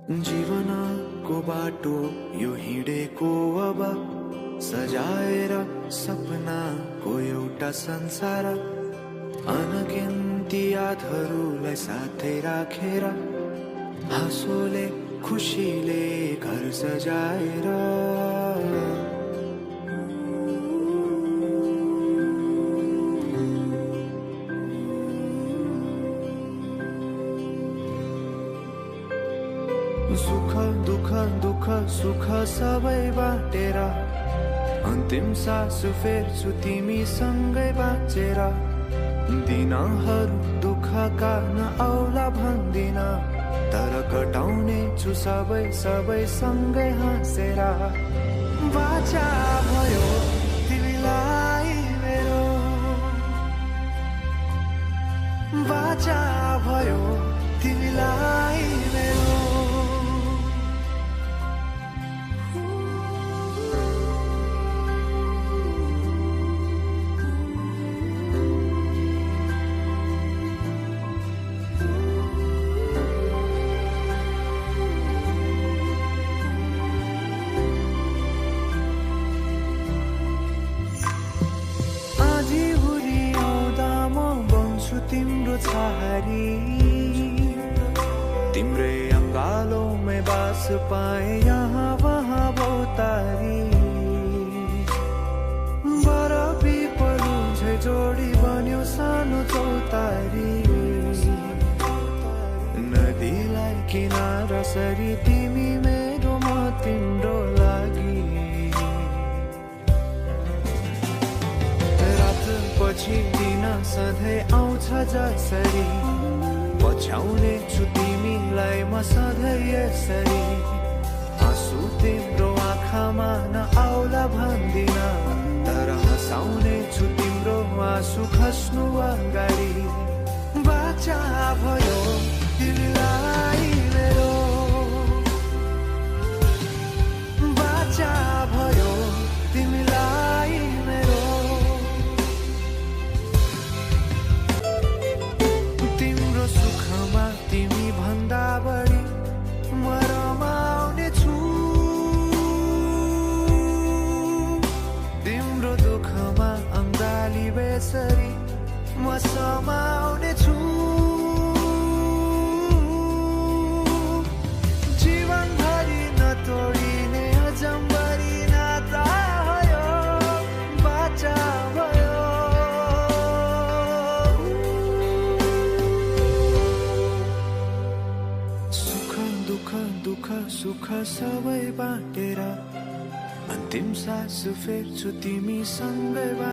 जीवनको बाटो यो हिँडेको अब सजाएर सपनाको एउटा संसार, अनगिन्ती यादहरूलाई साथै राखेर हाँसोले खुसीले घर सजाएर सुख दुख दुख सुख सबै बाटेर अन्तिम सास फेर्छु तिमीसँगै बाँचेर। दिनहरू दुःखका नआउला भन्दिन, तर कटाउने छु सबै सबै सँगै हाँसेर। बाचा भयो तिमीलाई मेरो, बाचा भयो तिमीलाई मेरो। तिम्रो छहारी तिम्रै अङ्गालोमै बास पाए यहाँ वहाँ बहुतारी। बर पिपलु झै जोडी बन्यो सानो चौतारी, नदीलाई किनारा सरी तिमी मेरो म तिम्रो लागि। रात पछि दिन सधैँ आउँछ जसरी, पछ्याउने छु तिमीलाई म सधैँ यसरी। आँसु तिम्रो आँखामा नआउला भन्दिन, तर हँसाउने छु तिम्रो आँसु खस्नु अगाडि। बाचा भयो तिमीलाई मेरो, बाचा भयो तिमीलाई मेरो। तिम्रो सुखमा तिमी भन्दा बढी म रमाउने छु, तिम्रो दुःखमा अङ्गाली बेसरी म समाउने छु। जीवनभरि नतोडिने अजम्बरी नाता भयो, बाचा भयो। दुःख सुख सबै बाटेर अन्तिम सास फेर्छु तिमीसँगै।